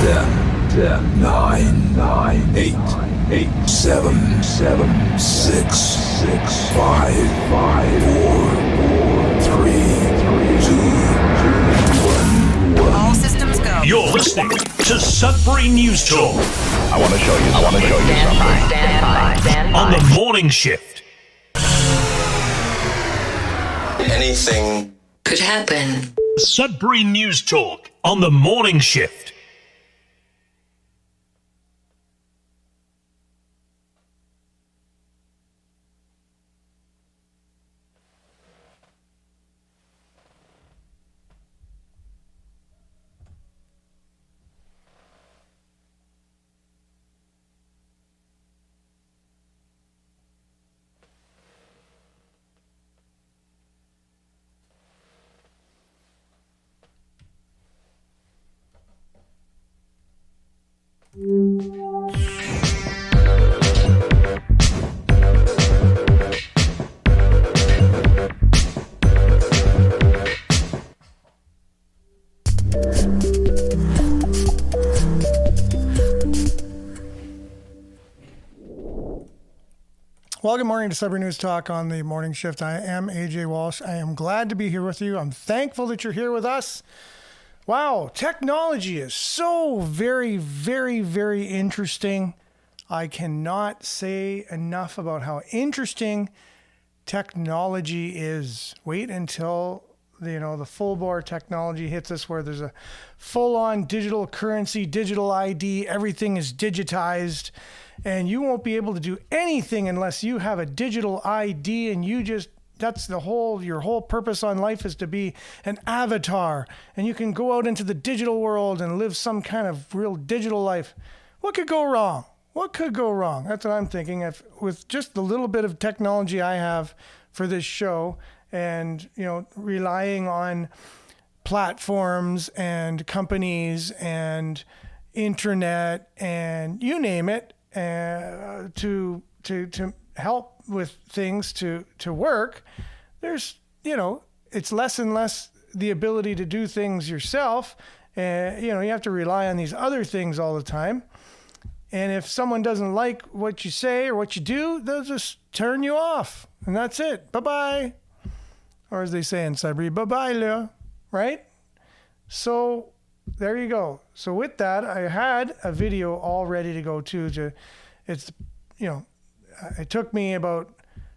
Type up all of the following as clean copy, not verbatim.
10, 9, 8, 7, 6, 5, 4, 3, 2, 1. All systems go. You're listening to Sudbury News Talk. I want to show you something. Stand by. On the morning shift. Anything Could happen. Sudbury News Talk on the morning shift. Well, good morning to Sudbury News Talk on the morning shift. I am AJ Walsh. I am glad to be here with you. I'm thankful that you're here with us. Wow, technology is so very, very, very interesting. I cannot say enough about how interesting technology is. Wait until the full bore technology hits us, where there's a full-on digital currency, digital ID, everything is digitized. And you won't be able to do anything unless you have a digital ID, and that's your whole purpose on life is to be an avatar. And you can go out into the digital world and live some kind of real digital life. What could go wrong? What could go wrong? That's what I'm thinking. With just the little bit of technology I have for this show, and relying on platforms and companies and internet and you name it, to help with things to work, there's it's less and less the ability to do things yourself. You have to rely on these other things all the time. And if someone doesn't like what you say or what you do, they'll just turn you off, and that's it. Bye-bye. Or as they say in Sudbury, bye-bye, Leo. Right? So there you go. So with that, I had a video all ready to go it took me about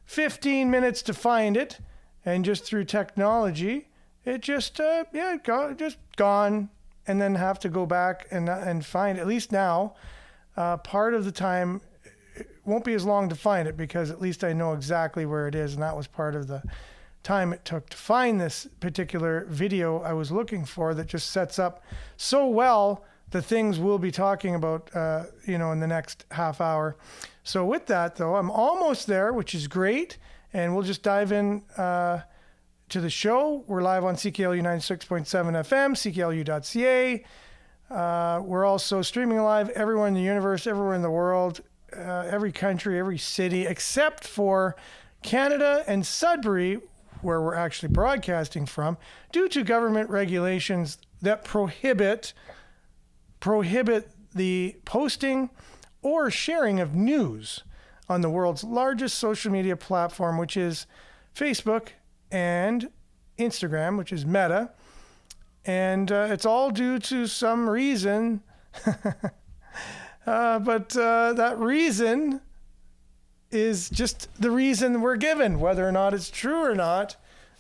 15 minutes to find it, and just through technology, it just gone, and then have to go back and find, at least now, part of the time it won't be as long to find it, because at least I know exactly where it is, and that was part of the time it took to find this particular video I was looking for, that just sets up so well the things we'll be talking about in the next half hour. So with that, though, I'm almost there, which is great, and we'll just dive in to the show. We're live on CKLU 96.7 FM, cklu.ca. We're also streaming live everywhere in the universe, everywhere in the world, every country, every city, except for Canada and Sudbury, where we're actually broadcasting from, due to government regulations that prohibit the posting or sharing of news on the world's largest social media platform, which is Facebook, and Instagram, which is Meta. And it's all due to some reason. But that reason is just the reason we're given. Whether or not it's true or not,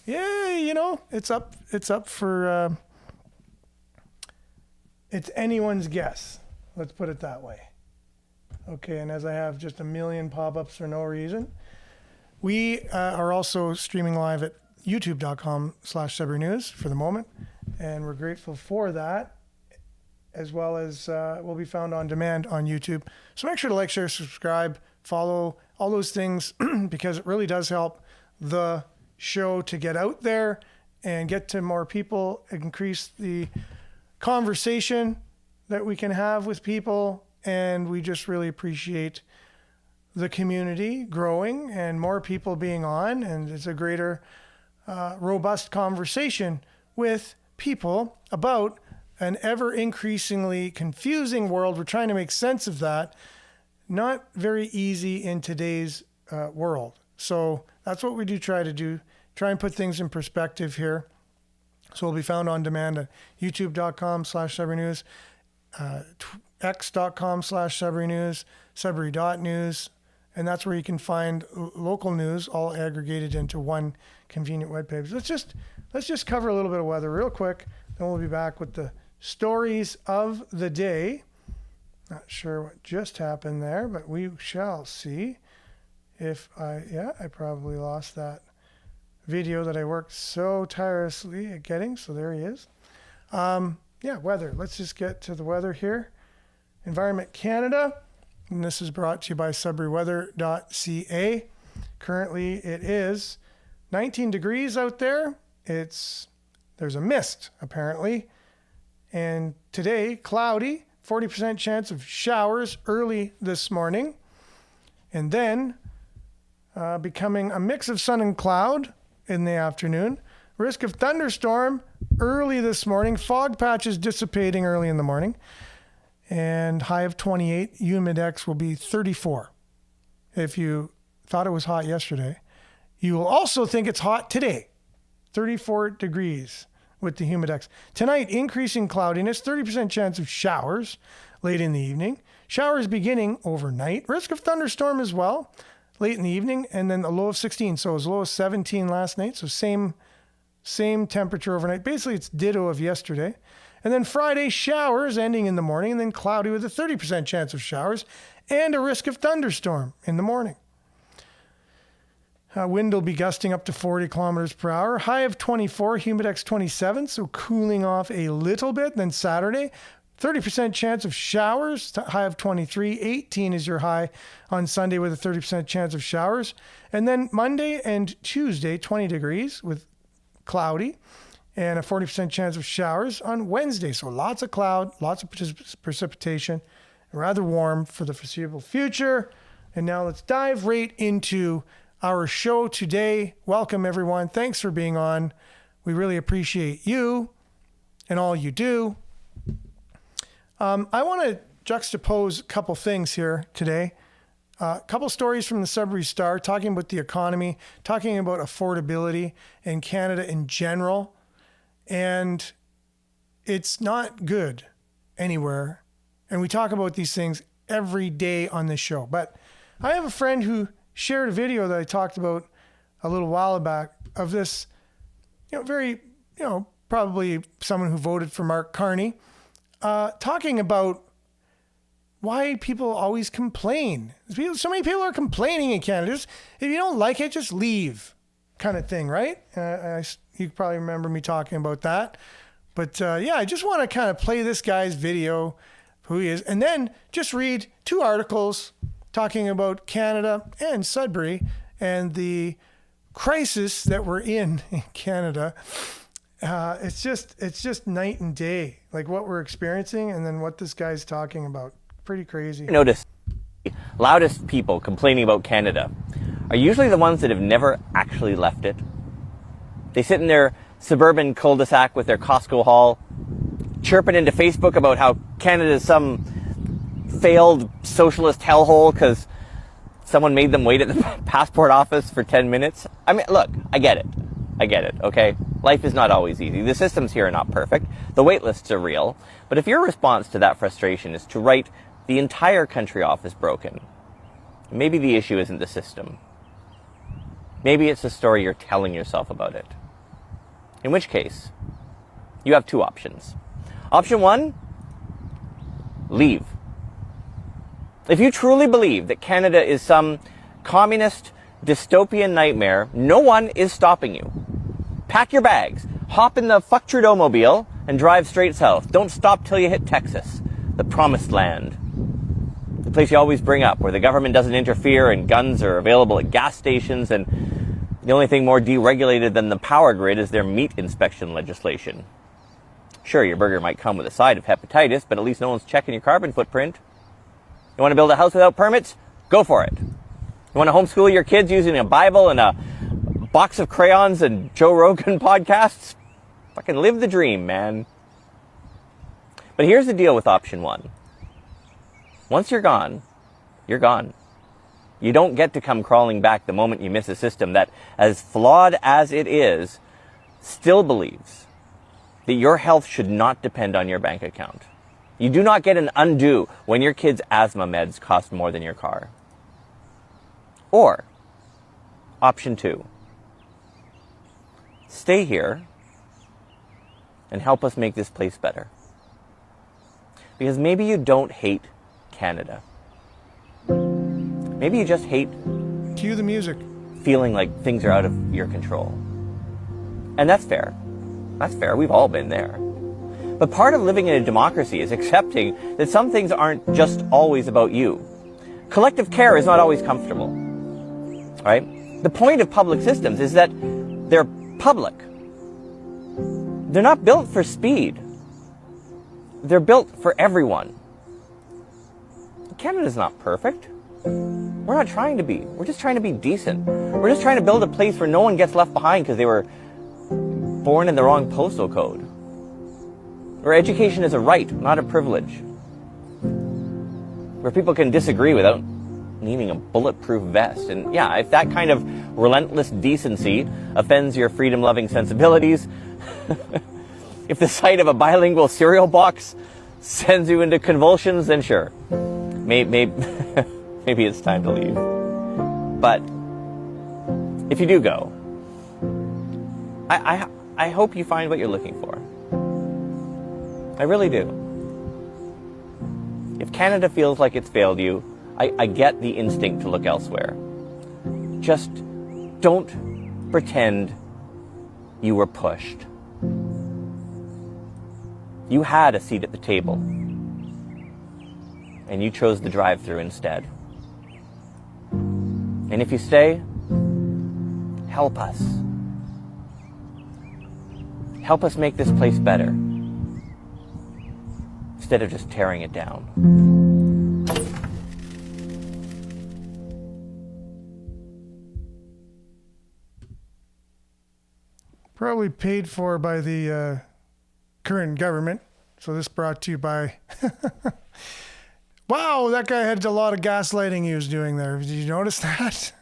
it's up for it's anyone's guess. Let's put it that way. Okay, and as I have just a million pop-ups for no reason, we are also streaming live at youtube.com/Sudbury News for the moment, and we're grateful for that, as well as we'll be found on demand on YouTube. So make sure to like, share, subscribe, follow, all those things, because it really does help the show to get out there and get to more people, increase the conversation that we can have with people, and we just really appreciate the community growing and more people being on, and it's a greater robust conversation with people about an ever increasingly confusing world. We're trying to make sense of that. Not very easy in today's world. So that's what we do try to do. Try and put things in perspective here. So we'll be found on demand at youtube.com/SudburyNews, x.com/SudburyNews, Sudbury.news. And that's where you can find local news all aggregated into one convenient web page. Let's just cover a little bit of weather real quick. Then we'll be back with the stories of the day. Not sure what just happened there, but we shall see. I probably lost that video that I worked so tirelessly at getting. So there he is. Weather. Let's just get to the weather here. Environment Canada. And this is brought to you by SudburyWeather.ca. Currently, it is 19 degrees out there. There's a mist, apparently. And today, cloudy, 40% chance of showers early this morning. And then becoming a mix of sun and cloud in the afternoon. Risk of thunderstorm early this morning. Fog patches dissipating early in the morning. And high of 28. Humidex will be 34. If you thought it was hot yesterday, you will also think it's hot today. 34 degrees with the Humidex. Tonight, increasing cloudiness, 30% chance of showers late in the evening. Showers beginning overnight. Risk of thunderstorm as well late in the evening. And then a low of 16. So as low as 17 last night. So same temperature overnight. Basically, it's ditto of yesterday. And then Friday, showers ending in the morning, and then cloudy with a 30% chance of showers and a risk of thunderstorm in the morning. Wind will be gusting up to 40 kilometers per hour. High of 24, Humidex 27, so cooling off a little bit. Then Saturday, 30% chance of showers, high of 23. 18 is your high on Sunday with a 30% chance of showers. And then Monday and Tuesday, 20 degrees with cloudy and a 40% chance of showers on Wednesday. So lots of cloud, lots of precipitation, rather warm for the foreseeable future. And now let's dive right into our show today. Welcome, everyone. Thanks for being on. We really appreciate you and all you do. I want to juxtapose a couple things here today. A couple stories from the Sudbury Star talking about the economy, talking about affordability in Canada in general. And it's not good anywhere. And we talk about these things every day on this show. But I have a friend who shared a video that I talked about a little while back of this, probably someone who voted for Mark Carney, talking about why people always complain. So many people are complaining in Canada. If you don't like it, just leave, kind of thing, right? You probably remember me talking about that. But I just want to kind of play this guy's video, who he is, and then just read two articles talking about Canada and Sudbury and the crisis that we're in Canada. It's just night and day, like what we're experiencing and then what this guy's talking about. Pretty crazy. Notice the loudest people complaining about Canada are usually the ones that have never actually left it. They sit in their suburban cul-de-sac with their Costco haul, chirping into Facebook about how Canada is some failed socialist hellhole because someone made them wait at the passport office for 10 minutes. I mean, look, I get it, okay? Life is not always easy. The systems here are not perfect. The wait lists are real. But if your response to that frustration is to write the entire country off as broken, maybe the issue isn't the system. Maybe it's the story you're telling yourself about it. In which case, you have two options. Option one, leave. If you truly believe that Canada is some communist dystopian nightmare, no one is stopping you. Pack your bags, hop in the fuck Trudeau mobile, and drive straight south. Don't stop till you hit Texas, the promised land. The place you always bring up, where the government doesn't interfere and guns are available at gas stations, and the only thing more deregulated than the power grid is their meat inspection legislation. Sure, your burger might come with a side of hepatitis, but at least no one's checking your carbon footprint. You want to build a house without permits? Go for it. You want to homeschool your kids using a Bible and a box of crayons and Joe Rogan podcasts? Fucking live the dream, man. But here's the deal with option one. Once you're gone, you're gone. You don't get to come crawling back the moment you miss a system that, as flawed as it is, still believes that your health should not depend on your bank account. You do not get an undo when your kid's asthma meds cost more than your car. Or, option two, stay here and help us make this place better. Because maybe you don't hate Canada. Maybe you just hate Cue the music. feeling like things are out of your control. And that's fair. That's fair. We've all been there. But part of living in a democracy is accepting that some things aren't just always about you. Collective care is not always comfortable. Right? The point of public systems is that they're public. They're not built for speed. They're built for everyone. Canada's not perfect. We're not trying to be. We're just trying to be decent. We're just trying to build a place where no one gets left behind because they were born in the wrong postal code. Where education is a right, not a privilege. Where people can disagree without needing a bulletproof vest. And yeah, if that kind of relentless decency offends your freedom-loving sensibilities, if the sight of a bilingual cereal box sends you into convulsions, then sure. Maybe it's time to leave. But if you do go, I hope you find what you're looking for. I really do. If Canada feels like it's failed you, I get the instinct to look elsewhere. Just don't pretend you were pushed. You had a seat at the table, and you chose the drive-thru instead. And if you stay, help us. Help us make this place better, instead of just tearing it down. Probably paid for by the current government. So this brought to you by... Wow, that guy had a lot of gaslighting he was doing there. Did you notice that?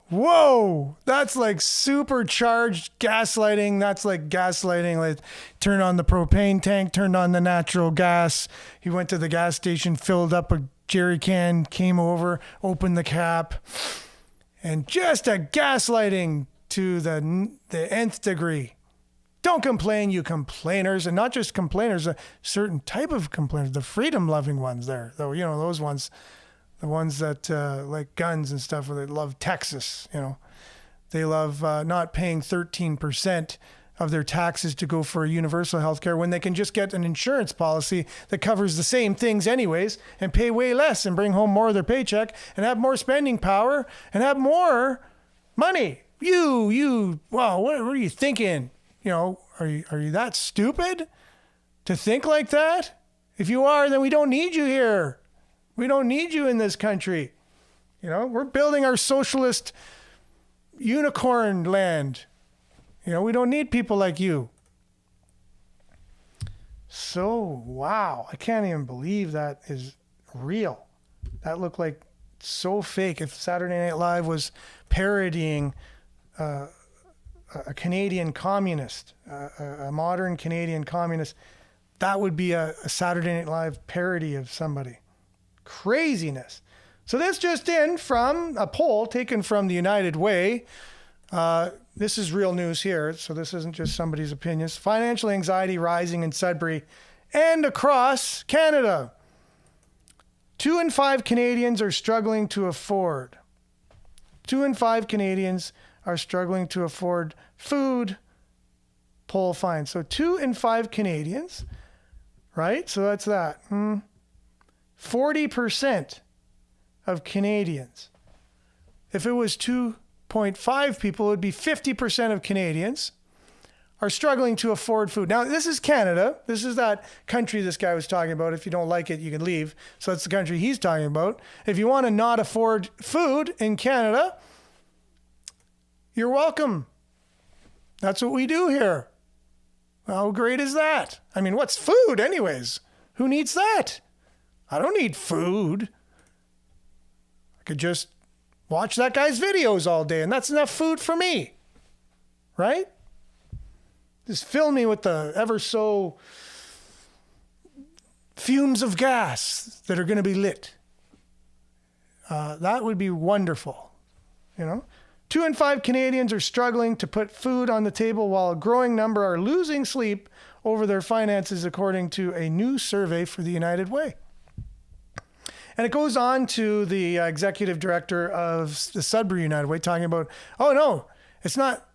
Whoa, that's like supercharged gaslighting. That's like gaslighting. Like, turned on the propane tank, turned on the natural gas. He went to the gas station, filled up a jerry can, came over, opened the cap, and just a gaslighting to the nth degree. Don't complain, you complainers, and not just complainers, a certain type of complainers, the freedom-loving ones there. Though, you know, those ones, the ones that like guns and stuff, where they love Texas, you know. They love not paying 13% of their taxes to go for universal health care when they can just get an insurance policy that covers the same things anyways and pay way less and bring home more of their paycheck and have more spending power and have more money. Wow, what are you thinking? You know, are you that stupid to think like that? If you are, then we don't need you here. We don't need you in this country. You know, we're building our socialist unicorn land. You know, we don't need people like you. So, wow, I can't even believe that is real. That looked like so fake. If Saturday Night Live was parodying a Canadian communist, a modern Canadian communist, that would be a Saturday Night Live parody of somebody. Craziness. So this just in from a poll taken from the United Way. This is real news here, so this isn't just somebody's opinions. Financial anxiety rising in Sudbury and across Canada. 2 in 5 Canadians are struggling to afford. 2 in 5 Canadians are struggling to afford food. Poll finds. So 2 in 5 Canadians, right? So that's that. 40% of Canadians. If it was 2.5 people, it would be 50% of Canadians are struggling to afford food. Now, this is Canada. This is that country this guy was talking about. If you don't like it, you can leave. So that's the country he's talking about. If you want to not afford food in Canada, you're welcome. That's what we do here. How great is that? I mean, what's food anyways? Who needs that? I don't need food. I could just watch that guy's videos all day and that's enough food for me. Right? Just fill me with the ever so fumes of gas that are going to be lit. That would be wonderful. 2 in 5 Canadians are struggling to put food on the table while a growing number are losing sleep over their finances, according to a new survey for the United Way. And it goes on to the executive director of the Sudbury United Way talking about, oh no,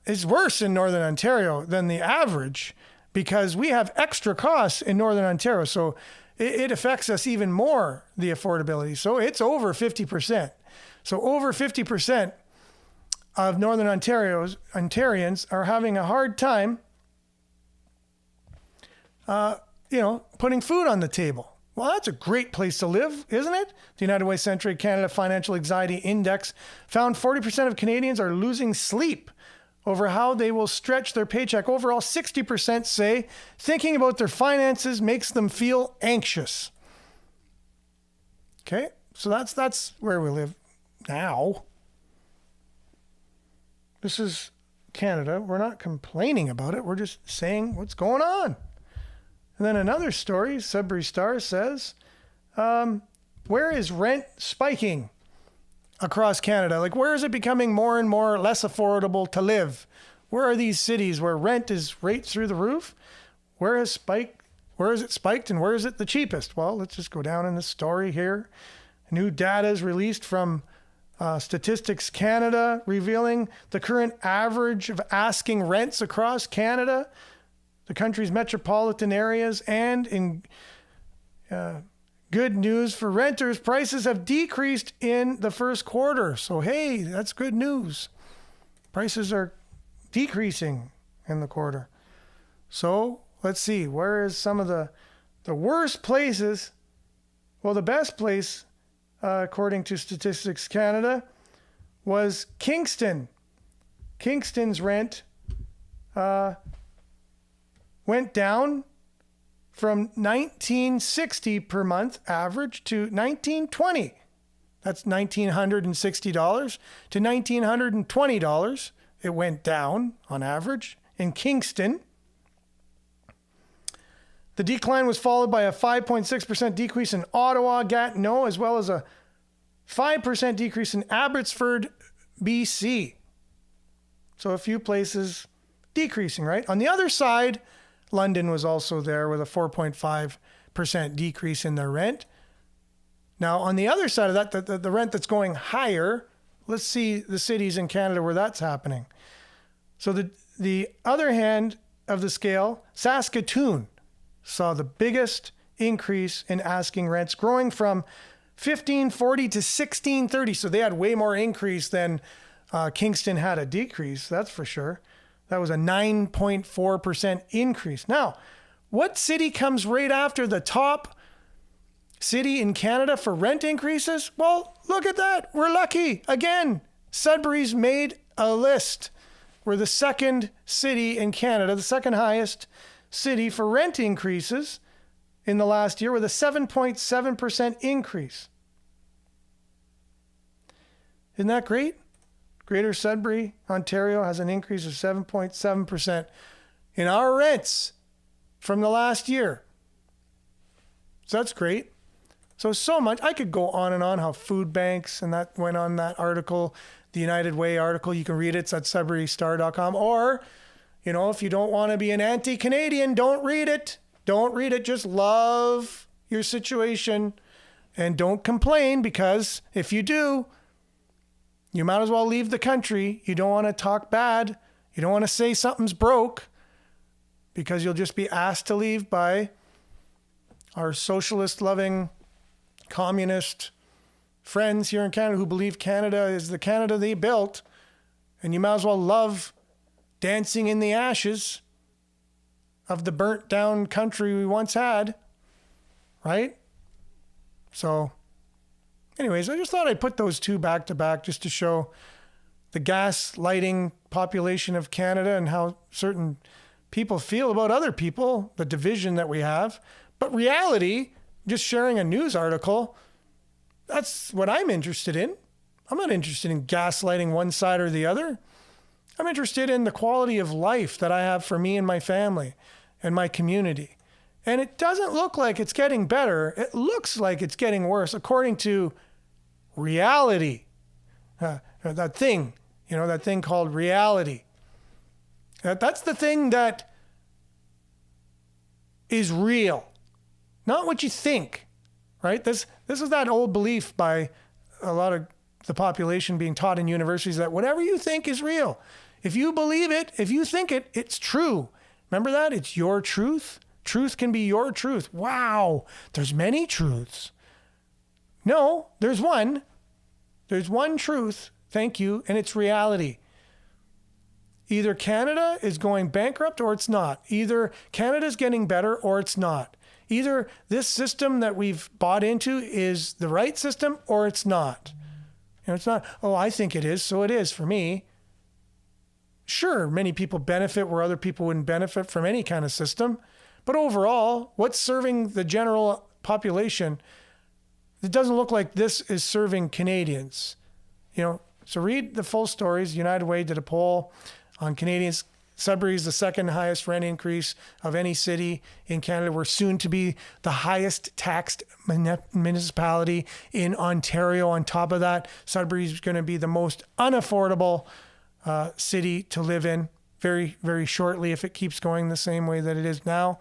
it's worse in Northern Ontario than the average because we have extra costs in Northern Ontario. So it affects us even more, the affordability. So it's over 50%. So over 50% of Northern Ontarians are having a hard time, putting food on the table. Well, that's a great place to live, isn't it? The United Way Century Canada Financial Anxiety Index found 40% of Canadians are losing sleep over how they will stretch their paycheck. Overall, 60% say thinking about their finances makes them feel anxious. Okay, so that's where we live now. This is Canada. We're not complaining about it. We're just saying what's going on. And then another story, Sudbury Star says, where is rent spiking across Canada? Like, where is it becoming more and more less affordable to live? Where are these cities where rent is right through the roof? Where is it spiked and where is it the cheapest? Well, let's just go down in the story here. New data is released from Statistics Canada revealing the current average of asking rents across Canada, the country's metropolitan areas, and in good news for renters, prices have decreased in the first quarter. So, hey, that's good news. Prices are decreasing in the quarter. So, let's see. Where is some of the worst places? Well, the best place, according to Statistics Canada, was Kingston. Kingston's rent went down from $19.60 per month average to $19.20. That's $1,960 to $1,920. It went down on average in Kingston. The decline was followed by a 5.6% decrease in Ottawa, Gatineau, as well as a 5% decrease in Abbotsford, BC. So a few places decreasing, right? On the other side, London was also there with a 4.5% decrease in their rent. Now, on the other side of that, the rent that's going higher, let's see the cities in Canada where that's happening. So the other hand of the scale, Saskatoon saw the biggest increase in asking rents, growing from $1,540 to $1,630. So they had way more increase than Kingston had a decrease, that's for sure. That was a 9.4% increase. Now, what city comes right after the top city in Canada for rent increases? Well, look at that. We're lucky. Again, Sudbury's made a list. We're the second city in Canada, the second highest city for rent increases in the last year with a 7.7% increase. Isn't that great? Greater Sudbury, Ontario has an increase of 7.7% in our rents from the last year. So that's great. So much. I could go on and on how food banks, and that went on that article, the United Way article. You can read it. It's at sudburystar.com. Or, if you don't want to be an anti-Canadian, don't read it. Don't read it. Just love your situation and don't complain, because if you do, you might as well leave the country. You don't want to talk bad. You don't want to say something's broke, because you'll just be asked to leave by our socialist-loving, communist friends here in Canada who believe Canada is the Canada they built, and you might as well love dancing in the ashes of the burnt-down country we once had, right? So anyways, I just thought I'd put those two back to back just to show the gas lighting population of Canada and how certain people feel about other people, the division that we have. But reality, just sharing a news article, that's what I'm interested in. I'm not interested in gaslighting one side or the other. I'm interested in the quality of life that I have for me and my family and my community. And it doesn't look like it's getting better. It looks like it's getting worse, according to reality. That thing called reality. That's the thing that is real, not what you think, right? This is that old belief by a lot of the population being taught in universities that whatever you think is real. If you believe it, if you think it, it's true. Remember that? It's your truth. Truth can be your truth. Wow, there's many truths. No, there's one. There's one truth, thank you, and it's reality. Either Canada is going bankrupt or it's not. Either Canada's getting better or it's not. Either this system that we've bought into is the right system or it's not. And it's not, oh, I think it is, so it is for me. Sure, many people benefit where other people wouldn't benefit from any kind of system. But overall, what's serving the general population? It doesn't look like this is serving Canadians. So read the full stories. United Way did a poll on Canadians. Sudbury is the second highest rent increase of any city in Canada. We're soon to be the highest taxed municipality in Ontario. On top of that, Sudbury is going to be the most unaffordable city to live in very, very shortly if it keeps going the same way that it is now.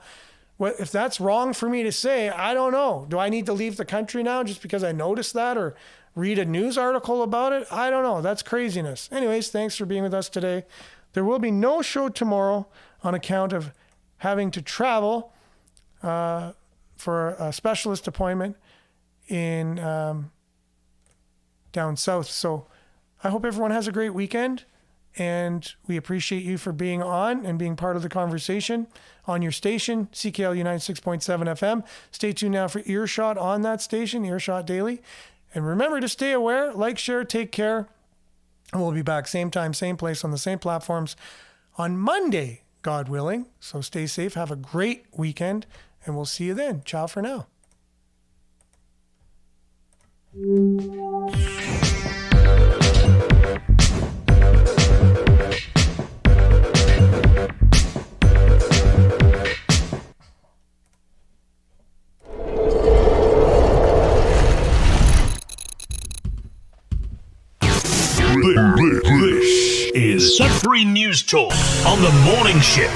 If that's wrong for me to say, I don't know. Do I need to leave the country now just because I noticed that or read a news article about it? I don't know. That's craziness. Anyways, thanks for being with us today. There will be no show tomorrow on account of having to travel for a specialist appointment in down south. So I hope everyone has a great weekend, and we appreciate you for being on and being part of the conversation on your station, CKLU 96.7 FM. Stay tuned now for Earshot on that station, Earshot Daily. And remember to stay aware, like, share, take care. And we'll be back same time, same place on the same platforms on Monday, God willing. So stay safe. Have a great weekend, and we'll see you then. Ciao for now. This is Sudbury News Talk on the morning shift.